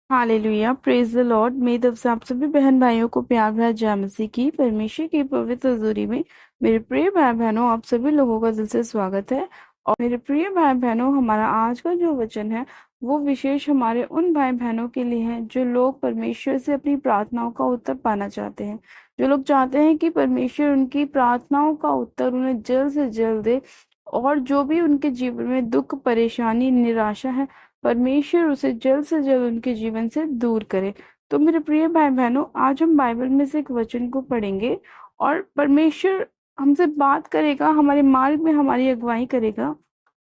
Hallelujah, praise the Lord. मेरी तरफ से आप सभी बहन भाइयों को प्यार भरा जय मसीह की। परमेश्वर की पवित्र हजूरी में मेरे प्रिय भाई बहनों, आप सभी लोगों का दिल से स्वागत है। और मेरे प्रिय भाई बहनों, हमारा आज का जो वचन है वो विशेष हमारे उन भाई बहनों के लिए है जो लोग परमेश्वर से अपनी प्रार्थनाओं का उत्तर पाना चाहते हैं, जो लोग चाहते हैं कि परमेश्वर उनकी प्रार्थनाओं का उत्तर उन्हें जल्द से जल्द दे। और जो भी उनके जीवन में दुख, परेशानी, निराशा है, परमेश्वर उसे जल्द से जल्द उनके जीवन से दूर करे। तो मेरे प्रिय भाई बहनों, आज हम बाइबल में से एक वचन को पढ़ेंगे और परमेश्वर हमसे बात करेगा, हमारे मार्ग में हमारी अगुवाई करेगा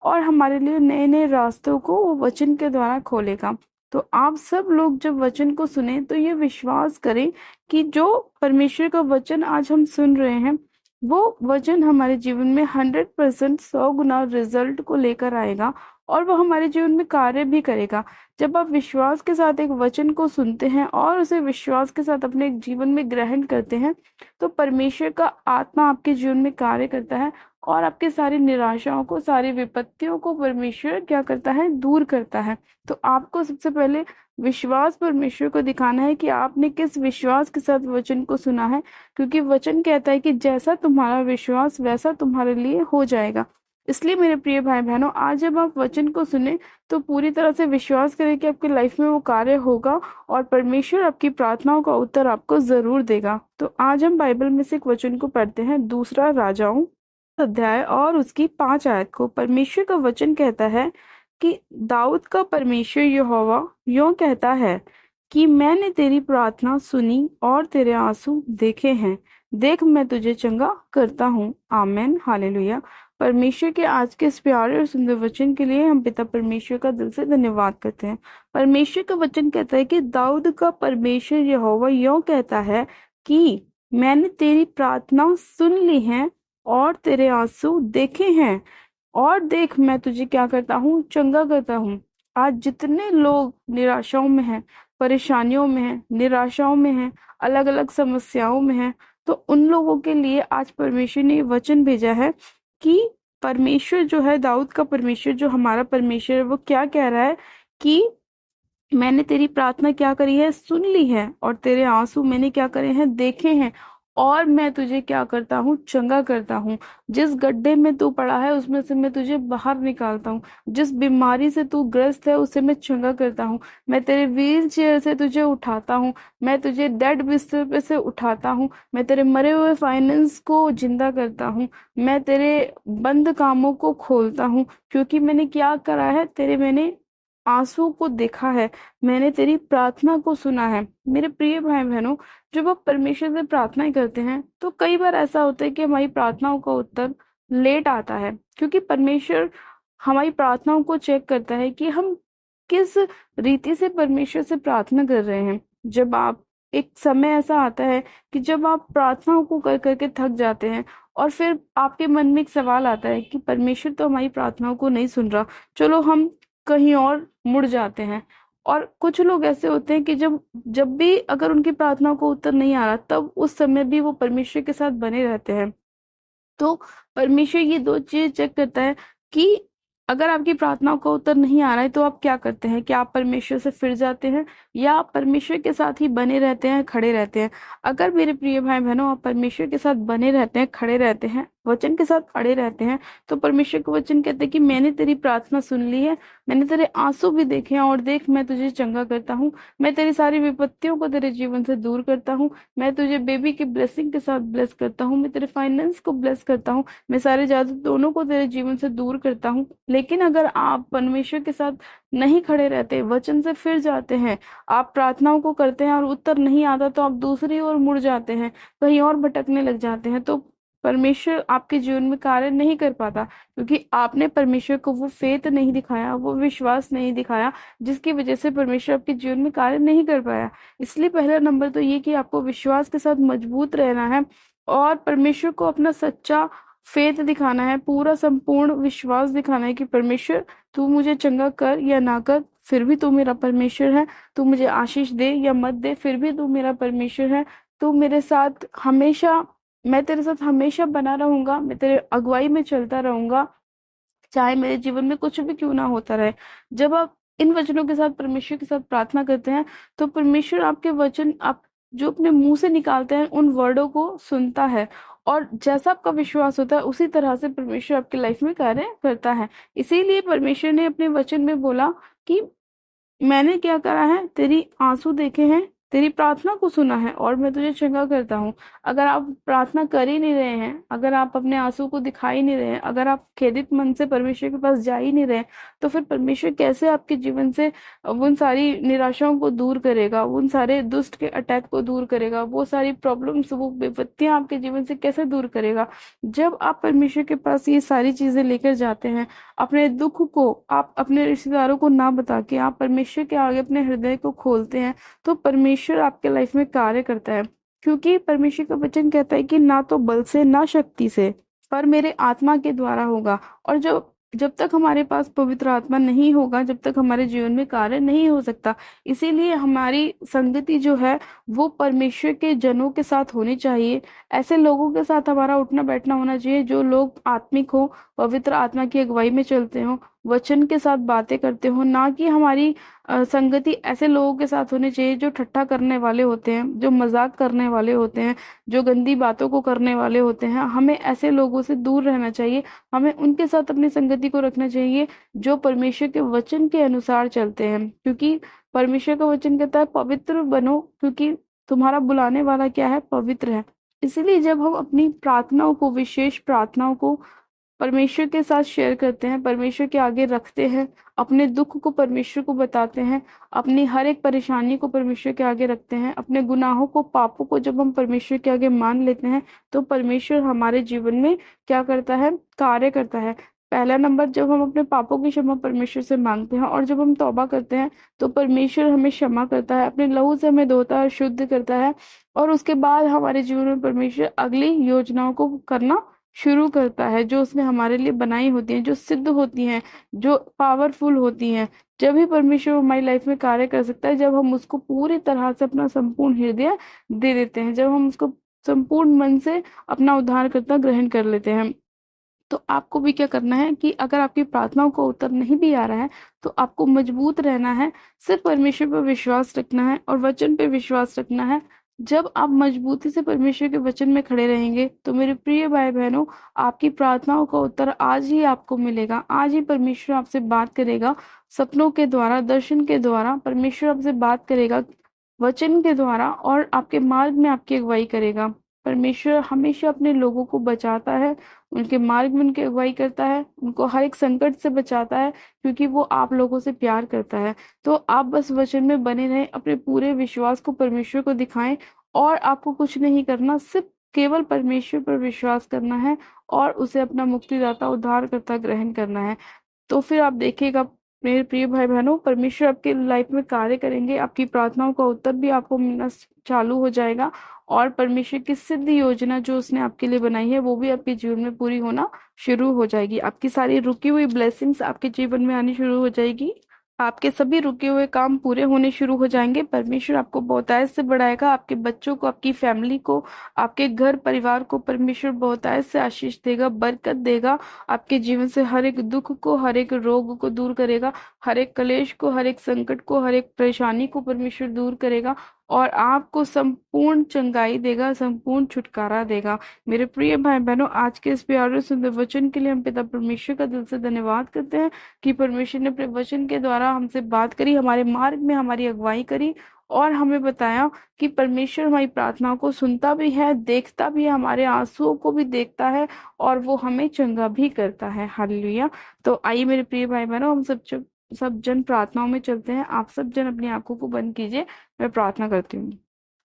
और हमारे लिए नए नए रास्तों को वो वचन के द्वारा खोलेगा। तो आप सब लोग जब वचन को सुने तो ये विश्वास करें कि जो परमेश्वर का वचन आज हम सुन रहे हैं वो वचन हमारे जीवन में 100% 100 गुना रिजल्ट को लेकर आएगा और वो हमारे जीवन में कार्य भी करेगा। जब आप विश्वास के साथ एक वचन को सुनते हैं और उसे विश्वास के साथ अपने जीवन में ग्रहण करते हैं तो परमेश्वर का आत्मा आपके जीवन में कार्य करता है और आपकी सारी निराशाओं को, सारी विपत्तियों को परमेश्वर क्या करता है, दूर करता है। तो आपको सबसे पहले विश्वास परमेश्वर को दिखाना है कि आपने किस विश्वास के साथ वचन को सुना है, क्योंकि वचन कहता है कि जैसा तुम्हारा विश्वास वैसा तुम्हारे लिए हो जाएगा। इसलिए मेरे प्रिय भाई बहनों, आज जब आप वचन को सुने तो पूरी तरह से विश्वास करें कि आपकी लाइफ में वो कार्य होगा और परमेश्वर आपकी प्रार्थनाओं का उत्तर आपको जरूर देगा। तो आज हम बाइबल में से एक वचन को पढ़ते हैं, दूसरा राजाओं अध्याय और उसकी 5 आयत को। परमेश्वर का वचन कहता है कि दाऊद का परमेश्वर यहोवा यूं कहता है कि मैंने तेरी प्रार्थना सुनी और तेरे आंसू देखे हैं। देख, मैं तुझे चंगा करता हूँ। आमेन, हालेलुया। परमेश्वर के आज के इस प्यारे और सुंदर वचन के लिए हम पिता परमेश्वर का दिल से धन्यवाद करते हैं। परमेश्वर का वचन कहता है कि दाऊद का परमेश्वर यहोवा यूं कहता है कि मैंने तेरी प्रार्थना सुन ली है और तेरे आंसू देखे हैं, और देख, मैं तुझे क्या करता हूँ, चंगा करता हूँ। आज जितने लोग निराशाओं में हैं, परेशानियों में हैं, निराशाओं में हैं, अलग अलग समस्याओं में हैं, तो उन लोगों के लिए आज परमेश्वर ने ये वचन भेजा है कि परमेश्वर जो है, दाऊद का परमेश्वर जो हमारा परमेश्वर है, वो क्या कह रहा है कि मैंने तेरी प्रार्थना क्या करी है, सुन ली है, और तेरे आंसू मैंने क्या करे हैं, देखे हैं, और मैं तुझे क्या करता हूँ, चंगा करता हूँ। जिस गड्ढे में तू पड़ा है उसमें से मैं तुझे बाहर निकालता हूँ। जिस बीमारी से तू ग्रस्त है उसे मैं चंगा करता हूँ। मैं तेरे व्हील चेयर से तुझे उठाता हूँ। मैं तुझे डेड बिस्तर पे से उठाता हूँ। मैं तेरे मरे हुए फाइनेंस को जिंदा करता हूँ। मैं तेरे बंद कामों को खोलता हूँ, क्योंकि मैंने क्या करा है, तेरे मैंने आंसू को देखा है, मैंने तेरी प्रार्थना को सुना है। मेरे प्रिय भाई बहनों, जब आप परमेश्वर से प्रार्थनाएं करते हैं तो कई बार ऐसा होता है कि हमारी प्रार्थनाओं का उत्तर लेट आता है, क्योंकि परमेश्वर हमारी प्रार्थनाओं को चेक करता है कि हम किस रीति से परमेश्वर से प्रार्थना कर रहे हैं। जब आप एक समय ऐसा आता है कि जब आप प्रार्थनाओं को कर करके थक जाते हैं और फिर आपके मन में एक सवाल आता है कि परमेश्वर तो हमारी प्रार्थनाओं को नहीं सुन रहा, चलो हम कहीं और मुड़ जाते हैं। और कुछ लोग ऐसे होते हैं कि जब जब भी अगर उनकी प्रार्थना को उत्तर नहीं आ रहा, तब उस समय भी वो परमेश्वर के साथ बने रहते हैं। तो परमेश्वर ये दो चीज चेक करता है कि अगर आपकी प्रार्थनाओं का उत्तर नहीं आ रहा है तो आप क्या करते हैं, क्या आप परमेश्वर से फिर जाते हैं या आप परमेश्वर के साथ ही बने रहते हैं, खड़े रहते हैं। अगर मेरे प्रिय भाई बहनों, आप परमेश्वर के साथ बने रहते हैं, खड़े रहते हैं, वचन के साथ खड़े रहते हैं, तो परमेश्वर का वचन कहते हैं कि मैंने तेरी प्रार्थना सुन ली है, मैंने तेरे आंसू भी देखे हैं, और देख, मैं तुझे चंगा करता हूँ। मैं तेरी सारी विपत्तियों को तेरे जीवन से दूर करता हूँ। मैं तुझे बेबी की ब्लेसिंग के साथ ब्लेस करता हूँ। मैं तेरे फाइनेंस को ब्लेस करता हूँ। मैं सारे जादू दोनों को तेरे जीवन से दूर करता हूँ। लेकिन अगर आप परमेश्वर के साथ नहीं खड़े रहते, वचन से फिर जाते हैं, आप प्रार्थनाओं को करते हैं और उत्तर नहीं आता, तो आप दूसरी ओर मुड़ जाते हैं, कहीं और भटकने लग जाते हैं, तो परमेश्वर आपके जीवन में कार्य नहीं कर पाता, क्योंकि आपने परमेश्वर को वो फेथ नहीं दिखाया, वो विश्वास नहीं दिखाया, जिसकी वजह से परमेश्वर आपके जीवन में कार्य नहीं कर पाया। इसलिए पहला नंबर तो ये कि आपको विश्वास के साथ मजबूत रहना है और परमेश्वर को अपना सच्चा फेथ दिखाना है, पूरा संपूर्ण विश्वास दिखाना है कि परमेश्वर तू मुझे चंगा कर या ना कर, फिर भी तू मेरा परमेश्वर है। तू मुझे आशीष दे या मत दे, फिर भी तू मेरा परमेश्वर है। तू मेरे साथ हमेशा, मैं तेरे साथ हमेशा बना रहूंगा, मैं तेरे अगुवाई में चलता रहूंगा, चाहे मेरे जीवन में कुछ भी क्यों ना होता रहे। जब आप इन वचनों के साथ परमेश्वर के साथ प्रार्थना करते हैं, तो परमेश्वर आपके वचन, आप जो अपने मुंह से निकालते हैं उन वर्डों को सुनता है, और जैसा आपका विश्वास होता है उसी तरह से परमेश्वर आपकी लाइफ में कार्य करता है। इसीलिए परमेश्वर ने अपने वचन में बोला कि मैंने क्या करा है, तेरी आंसू देखे हैं, तेरी प्रार्थना को सुना है, और मैं तुझे चंगा करता हूँ। अगर आप प्रार्थना कर ही नहीं रहे हैं, अगर आप अपने आंसू को दिखा ही नहीं रहे हैं, अगर आप खेदित मन से परमेश्वर के पास जा ही नहीं रहे हैं, तो फिर परमेश्वर कैसे आपके जीवन से उन सारी निराशाओं को दूर करेगा, उन सारे दुष्ट के अटैक को दूर करेगा, वो सारी प्रॉब्लम्स, वो विपत्तियां आपके जीवन से कैसे दूर करेगा। जब आप परमेश्वर के पास ये सारी चीजें लेकर जाते हैं, अपने दुख को आप अपने रिश्तेदारों को ना बता के आप परमेश्वर के आगे अपने हृदय को खोलते हैं, तो परमेश्वर आपके लाइफ में कार्य करता है। क्योंकि परमेश्वर का वचन कहता है कि ना तो बल से ना शक्ति से, पर मेरे आत्मा के द्वारा होगा। और जब जब तक हमारे पास पवित्र आत्मा नहीं होगा, जब तक हमारे जीवन में कार्य नहीं हो सकता। इसीलिए हमारी संगति जो है वो परमेश्वर के जनों के साथ होनी चाहिए। ऐसे लोगों के साथ हमारा उठना बैठना होना चाहिए जो लोग आत्मिक हो, पवित्र आत्मा की अगुवाई में चलते हो, वचन के साथ बातें करते हो। ना कि हमारी संगति ऐसे लोगों के साथ होनी चाहिए जो ठट्ठा करने वाले होते हैं, जो मजाक करने वाले होते हैं, जो गंदी बातों को करने वाले होते हैं। हमें ऐसे लोगों से दूर रहना चाहिए। हमें उनके साथ अपनी संगति को रखना चाहिए जो परमेश्वर के वचन के अनुसार चलते हैं। क्योंकि परमेश्वर का वचन कहता है पवित्र बनो, क्योंकि तुम्हारा बुलाने वाला क्या है, पवित्र है। इसीलिए जब हम अपनी प्रार्थनाओं को, विशेष प्रार्थनाओं को परमेश्वर के साथ शेयर करते हैं, परमेश्वर के आगे रखते हैं, अपने दुख को परमेश्वर को बताते हैं, अपनी हर एक परेशानी को परमेश्वर के आगे रखते हैं, अपने गुनाहों को, पापों को जब हम परमेश्वर के आगे मान लेते हैं, तो परमेश्वर हमारे जीवन में क्या करता है, कार्य करता है। पहला नंबर, जब हम अपने पापों की क्षमा परमेश्वर से मांगते हैं और जब हम तौबा करते हैं, तो परमेश्वर हमें क्षमा करता है, अपने लहू से हमें धोता है, शुद्ध करता है। और उसके बाद हमारे जीवन में परमेश्वर अगली योजनाओं को करना शुरू करता है, जो उसने हमारे लिए बनाई होती हैं, जो सिद्ध होती हैं, जो पावरफुल होती हैं। जब ही परमेश्वर हमारी लाइफ में कार्य कर सकता है, जब हम उसको पूरी तरह से अपना संपूर्ण हृदय दे देते हैं, जब हम उसको संपूर्ण मन से अपना उद्धारकर्ता ग्रहण कर लेते हैं। तो आपको भी क्या करना है कि अगर आपकी प्रार्थनाओं को उत्तर नहीं भी आ रहा है, तो आपको मजबूत रहना है, सिर्फ परमेश्वर पर विश्वास रखना है और वचन पे विश्वास रखना है। जब आप मजबूती से परमेश्वर के वचन में खड़े रहेंगे, तो मेरे प्रिय भाई बहनों, आपकी प्रार्थनाओं का उत्तर आज ही आपको मिलेगा। आज ही परमेश्वर आपसे बात करेगा, सपनों के द्वारा, दर्शन के द्वारा परमेश्वर आपसे बात करेगा, वचन के द्वारा, और आपके मार्ग में आपकी अगुवाई करेगा। परमेश्वर हमेशा अपने लोगों को बचाता है, उनके मार्ग में उनकी अगुवाई करता है, उनको हर एक संकट से बचाता है, क्योंकि वो आप लोगों से प्यार करता है। तो आप बस वचन में बने रहें, अपने पूरे विश्वास को परमेश्वर को दिखाएं, और आपको कुछ नहीं करना, सिर्फ केवल परमेश्वर पर विश्वास करना है और उसे अपना मुक्तिदाता, उद्धारकर्ता ग्रहण करना है। तो फिर आप देखिएगा मेरे प्रिय भाई बहनों, परमेश्वर आपके लाइफ में कार्य करेंगे, आपकी प्रार्थनाओं का उत्तर भी आपको मिलना चालू हो जाएगा, और परमेश्वर की सिद्ध योजना जो उसने आपके लिए बनाई है वो भी आपके जीवन में पूरी होना शुरू हो जाएगी। आपकी सारी रुकी हुई ब्लेसिंग्स आपके जीवन में आनी शुरू हो जाएगी, आपके सभी रुके हुए काम पूरे होने शुरू हो जाएंगे। परमेश्वर आपको बहुतायत से बढ़ाएगा, आपके बच्चों को, आपकी फैमिली को, आपके घर परिवार को परमेश्वर बहुतायत से आशीष देगा, बरकत देगा। आपके जीवन से हर एक दुख को, हर एक रोग को दूर करेगा, हर एक कलेश को, हर एक संकट को, हर एक परेशानी को परमेश्वर दूर करेगा, और आपको संपूर्ण चंगाई देगा, संपूर्ण छुटकारा देगा। मेरे प्रिय भाई बहनों, आज के इस प्यारे सुंदर वचन के लिए हम पिता परमेश्वर का दिल से धन्यवाद करते हैं कि परमेश्वर ने अपने वचन के द्वारा हमसे बात करी, हमारे मार्ग में हमारी अगुवाई करी, और हमें बताया कि परमेश्वर हमारी प्रार्थनाओं को सुनता भी है, देखता भी है, हमारे आंसुओं को भी देखता है, और वो हमें चंगा भी करता है। हालेलुया। तो आइए मेरे प्रिय भाई बहनों, हम सब जन प्रार्थनाओं में चलते हैं। आप सब जन अपनी आंखों को बंद कीजिए, मैं प्रार्थना करती हूँ।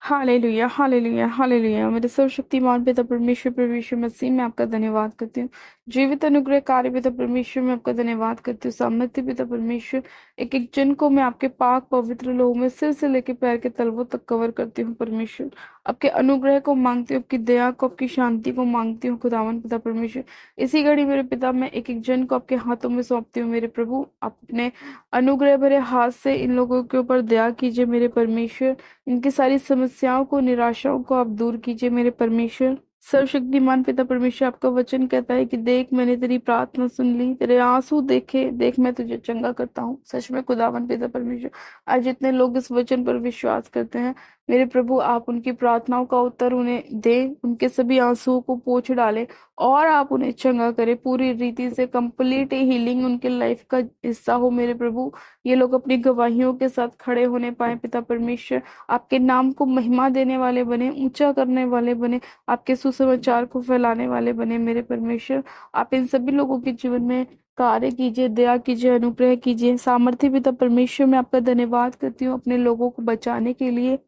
Hallelujah, hallelujah, hallelujah. मेरे सर्वशक्तिमान पिता परमेश्वर, परमेश्वर मसीह में आपका धन्यवाद करती हूँ। जीवित अनुग्रह कार्य पिता परमेश्वर में आपका धन्यवाद करती हूँ। सामर्थ्य पिता परमेश्वर, एक एक जन को मैं आपके पाक पवित्र लोह में सिर से लेकर पैर के तलवों तक कवर करती हूँ। परमेश्वर, आपके अनुग्रह को मांगती हूँ, आपकी दया को, आपकी शांति को मांगती हूँ। खुदावन पिता परमेश्वर, इसी घड़ी मेरे पिता, मैं एक एक जन को आपके हाथों में सौंपती हूँ। मेरे प्रभु, आप अपने अनुग्रह भरे हाथ से इन लोगों के ऊपर दया कीजिए। मेरे परमेश्वर, इनकी सारी समस्याओं को, निराशाओं को आप दूर कीजिए। मेरे परमेश्वर, सर्वशक्तिमान पिता परमेश्वर, आपका वचन कहता है कि देख मैंने तेरी प्रार्थना सुन ली, तेरे आंसू देखे, देख मैं तुझे चंगा करता हूँ। सच में खुदावन पिता परमेश्वर, आज जितने लोग इस वचन पर विश्वास करते हैं मेरे प्रभु, आप उनकी प्रार्थनाओं का उत्तर उन्हें दें, उनके सभी आंसुओं को पोंछ डालें और आप उन्हें चंगा करें पूरी रीति से। कंप्लीट हीलिंग उनके लाइफ का हिस्सा हो मेरे प्रभु। ये लोग अपनी गवाहियों के साथ खड़े होने पाए पिता परमेश्वर, आपके नाम को महिमा देने वाले बने, ऊंचा करने वाले बने, आपके सुसमाचार को फैलाने वाले बने मेरे परमेश्वर। आप इन सभी लोगों के जीवन में कार्य कीजिए, दया कीजिए, अनुग्रह कीजिए। सामर्थ्य पिता परमेश्वर, मैं आपका धन्यवाद करती हूँ अपने लोगों को बचाने के लिए,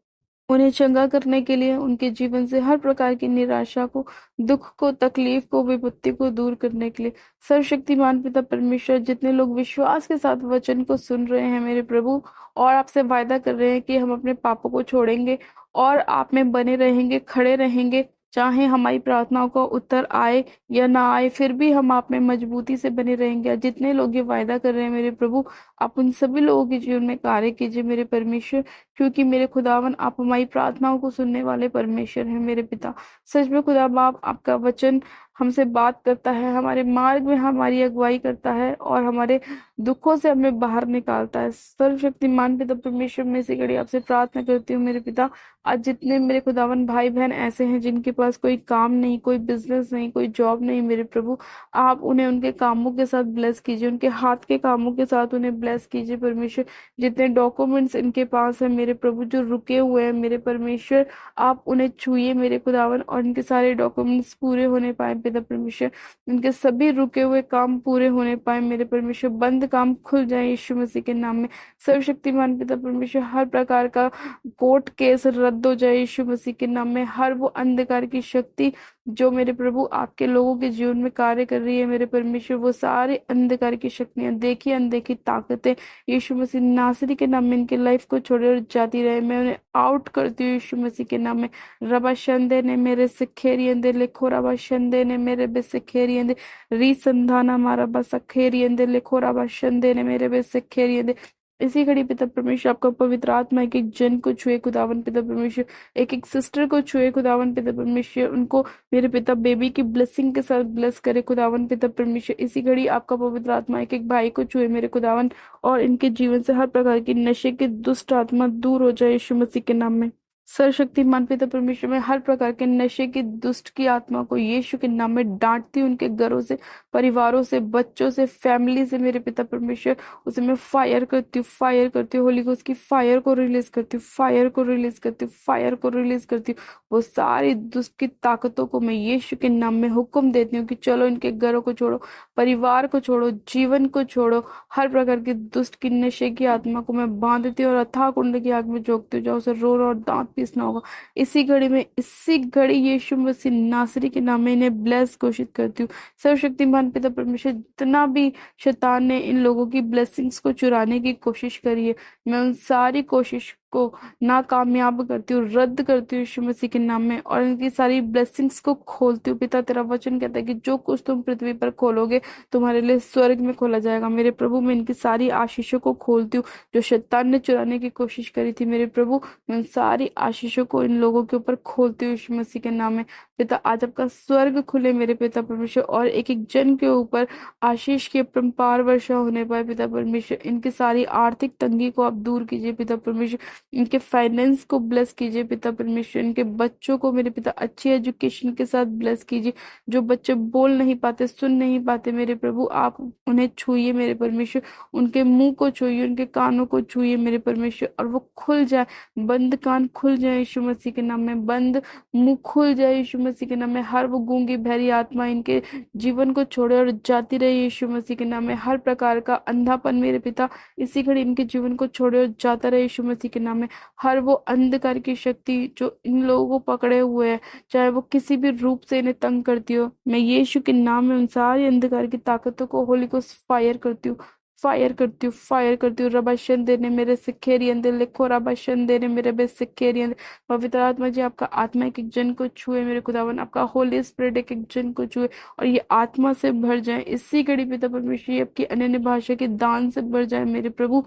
उन्हें चंगा करने के लिए, उनके जीवन से हर प्रकार की निराशा को, दुख को, तकलीफ को, विपत्ति को दूर करने के लिए। सर्वशक्तिमान पिता परमेश्वर, जितने लोग विश्वास के साथ वचन को सुन रहे हैं मेरे प्रभु और आपसे वायदा कर रहे हैं कि हम अपने पापों को छोड़ेंगे और आप में बने रहेंगे, खड़े रहेंगे, चाहे हमारी प्रार्थनाओं का उत्तर आए या ना आए, फिर भी हम आप में मजबूती से बने रहेंगे। जितने लोग ये वायदा कर रहे हैं मेरे प्रभु, आप उन सभी लोगों के जीवन में कार्य कीजिए मेरे परमेश्वर, क्योंकि मेरे खुदावन आप हमारी प्रार्थनाओं को सुनने वाले परमेश्वर हैं मेरे पिता। सच में खुदा बाप, आपका वचन हमसे बात करता है, हमारे मार्ग में हमारी अगुवाई करता है और हमारे दुखों से हमें बाहर निकालता है। सर्वशक्तिमान पिता परमेश्वर, में इसी घड़ी आपसे प्रार्थना करती हूँ मेरे पिता, आज जितने मेरे खुदावन भाई बहन ऐसे हैं जिनके पास कोई काम नहीं, कोई बिजनेस नहीं, कोई जॉब नहीं मेरे प्रभु, आप उन्हें उनके कामों के साथ ब्लेस कीजिए, उनके हाथ के कामों के साथ उन्हें ब्लेस कीजिए परमेश्वर। जितने डॉक्यूमेंट्स इनके पास है मेरे प्रभु, जो रुके हुए हैं मेरे परमेश्वर, आप उन्हें छूइए मेरे खुदावन और इनके सारे डॉक्यूमेंट्स पूरे होने पाए पिता परमेश्वर, इनके सभी रुके हुए काम पूरे होने पाए मेरे परमेश्वर, बंद काम खुल जाए यीशु मसीह के नाम में। सर्वशक्तिमान पिता परमेश्वर, हर प्रकार का कोर्ट केस रद्द हो जाए यीशु मसीह के नाम में। हर वो अंधकार की शक्ति जो मेरे प्रभु आपके लोगों के जीवन में कार्य कर रही है मेरे परमेश्वर, वो सारे अंधकार की शक्तियां, देखी अनदेखी ताकतें यीशु मसीह नासरी के नाम में इनके लाइफ को छोड़े और जाती रहे। मैं उन्हें आउट करती हूँ यीशु मसीह के नाम में। रबा शंदे ने मेरे से खेरियंदे लिखो, रबा शंदे ने मेरे बे से खेरियंदे, री संधाना मारा बस खेरियंदे लिखो, रबा शंदे ने मेरे बे से खेरियंदे। इसी घड़ी पिता परमेश्वर, आपका पवित्र आत्मा एक एक जन को छुए खुदावन पिता परमेश्वर, एक एक सिस्टर को छुए खुदावन पिता परमेश्वर, उनको मेरे पिता बेबी की ब्लेसिंग के साथ ब्लेस करे खुदावन पिता परमेश्वर। इसी घड़ी आपका पवित्र आत्मा एक एक भाई को छुए मेरे खुदावन और इनके जीवन से हर प्रकार की नशे की दुष्ट आत्मा दूर हो जाए यीशु मसीह के नाम में। सर्वशक्तिमान पिता परमेश्वर, में हर प्रकार के नशे की दुष्ट की आत्मा को यीशु के नाम में डांटती हूँ, उनके घरों से, परिवारों से, बच्चों से, फैमिली से मेरे पिता परमेश्वर, उसे मैं फायर करती हूँ, फायर करती हूँ, होली गोस्ट की फायर को रिलीज करती हूँ, फायर को रिलीज करती हूँ, फायर को रिलीज करती हूँ। वो सारी दुष्ट की ताकतों को मैं यीशु के नाम में हुक्म देती हूँ कि चलो इनके घरों को छोड़ो, परिवार को छोड़ो, जीवन को छोड़ो। हर प्रकार की दुष्ट की नशे की आत्मा को मैं बांधती हूँ और अथाह कुंड की आग में झोंकती हूँ, जाओ उसे रो रो और दांत पीसना होगा। इसी घड़ी में, इसी घड़ी यीशु मसीह नासरी के नाम में इन्हें ब्लेस घोषित करती हूँ। सर्वशक्तिमान पिता परमेश्वर, जितना भी शैतान ने इन लोगों की ब्लेसिंग्स को चुराने की कोशिश करी है, मैं उन सारी कोशिश को नाकामयाब करती हूँ, रद्द करती हूँ यीशु मसीह के नाम में और इनकी सारी ब्लेसिंग्स को खोलती हूँ। पिता, तेरा वचन कहता है कि जो कुछ तुम पृथ्वी पर खोलोगे तुम्हारे लिए स्वर्ग में खोला जाएगा। मेरे प्रभु, मैं इनकी सारी आशीषों को खोलती हूँ जो शैतान ने चुराने की कोशिश करी थी मेरे प्रभु, मैं उन सारी आशीषों को इन लोगों के ऊपर खोलती हूँ यीशु मसीह के नाम में। पिता, आज आपका स्वर्ग खुले मेरे पिता परमेश्वर और एक एक जन के ऊपर आशीष की अपरंपार वर्षा होने पाए पिता परमेश्वर। इनकी सारी आर्थिक तंगी को आप दूर कीजिए पिता परमेश्वर, इनके फाइनेंस को ब्लेस कीजिए पिता परमेश्वर, इनके बच्चों को मेरे पिता अच्छी एजुकेशन के साथ ब्लेस कीजिए। जो बच्चे बोल नहीं पाते, सुन नहीं पाते मेरे प्रभु, आप उन्हें छूइए मेरे परमेश्वर, उनके मुंह को छूइए, उनके कानों को छूइए मेरे परमेश्वर और वो खुल जाए, बंद कान खुल जाए यीशु मसीह के नाम में, बंद मुंह खुल जाए यीशु मसीह के नाम में। हर वो गूंगी बहरी आत्मा इनके जीवन को छोड़े और जाती रहे यीशु मसीह के नाम में। हर प्रकार का अंधापन मेरे पिता इसी घड़ी इनके जीवन को छोड़े और जाता रहे यीशु मसीह के नाम में। हर वो अंधकार की शक्ति जो इन लोगों को पकड़े हुए है, चाहे वो किसी भी रूप से इन्हें तंग करती हो, मैं यीशु के नाम में उन सारी अंधकार की ताकतों को होली को फायर करती हूँ, फायर करती हूँ, फायर करती हूँ। रबाशन देने मेरे सिखेरी अंदर लिखो, रबाशन देने मेरे बे सिखेरी अंदर। पवित्र आत्मा जी, आपका आत्मा एक एक जन को छुए मेरे खुदावन, आपका होली स्पिरिट एक एक जन को छुए और ये आत्मा से भर जाए इसी घड़ी पिता परमेश्वर, आपकी अन्य भाषा के दान से भर जाए मेरे प्रभु।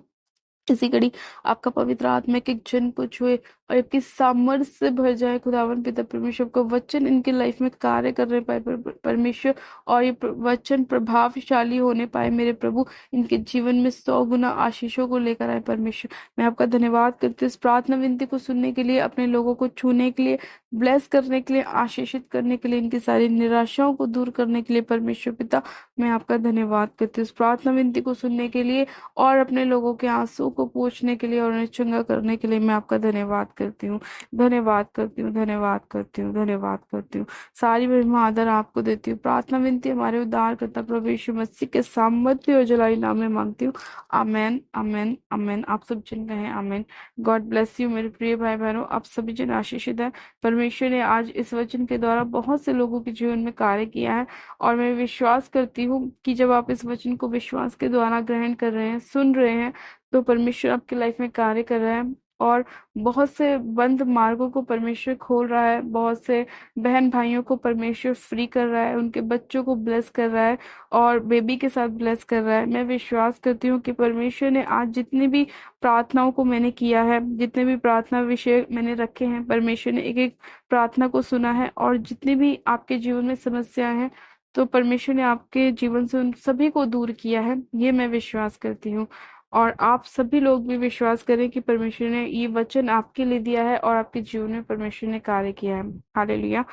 इसी घड़ी आपका पवित्र आत्मा एक एक जन को छुए और आपकी सामर्थ्य से भर जाए खुदावन पिता परमेश्वर। आपका वचन इनके लाइफ में कार्य करने पाए परमेश्वर, और ये वचन प्रभावशाली होने पाए मेरे प्रभु, इनके जीवन में 100 गुना आशीषों को लेकर आए परमेश्वर। मैं आपका धन्यवाद करती हूँ इस प्रार्थना विनती को सुनने के लिए, अपने लोगों को छूने के लिए, ब्लेस करने के लिए, आशीषित करने के लिए, इनकी सारी निराशाओं को दूर करने के लिए परमेश्वर पिता मैं आपका धन्यवाद करती हूँ इस प्रार्थना विनती को सुनने के लिए, और अपने लोगों के आंसू को पोंछने के लिए और उन्हें चंगा करने के लिए मैं आपका धन्यवाद करती हूँ, धन्यवाद करती हूँ, धन्यवाद करती हूँ, धन्यवाद करती हूँ। सारी महिमा आदर आपको देती हूँ। प्रार्थना विनती हमारे उद्धारकर्ता प्रभु यीशु मसीह के सामर्थ्य और जलाली नाम में मांगती हूँ। आमेन, आमेन, आमेन। आप सब जन कहें आमेन। गॉड ब्लेस यू मेरे प्रिय भाई बहनों, आप सभी जन आशीषित है। परमेश्वर ने आज इस वचन के द्वारा बहुत से लोगों के जीवन में कार्य किया है, और मैं विश्वास करती हूँ कि जब आप इस वचन को विश्वास के द्वारा ग्रहण कर रहे हैं, सुन रहे हैं, तो परमेश्वर आपकी लाइफ में कार्य कर रहा है, और बहुत से बंद मार्गों को परमेश्वर खोल रहा है, बहुत से बहन भाइयों को परमेश्वर फ्री कर रहा है, उनके बच्चों को ब्लेस कर रहा है, और बेबी के साथ ब्लेस कर रहा है। मैं विश्वास करती हूँ कि परमेश्वर ने आज जितनी भी प्रार्थनाओं को मैंने किया है, जितने भी प्रार्थना विषय मैंने रखे हैं, परमेश्वर ने एक एक प्रार्थना को सुना है, और जितनी भी आपके जीवन में समस्याएं हैं, तो परमेश्वर ने आपके जीवन से उन सभी को दूर किया है, ये मैं विश्वास करती हूँ। और आप सभी लोग भी विश्वास करें कि परमेश्वर ने ये वचन आपके लिए दिया है, और आपके जीवन में परमेश्वर ने कार्य किया है। हालेलुया।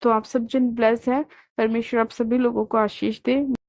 तो आप सब जन ब्लेस है। परमेश्वर आप सभी लोगों को आशीष दे।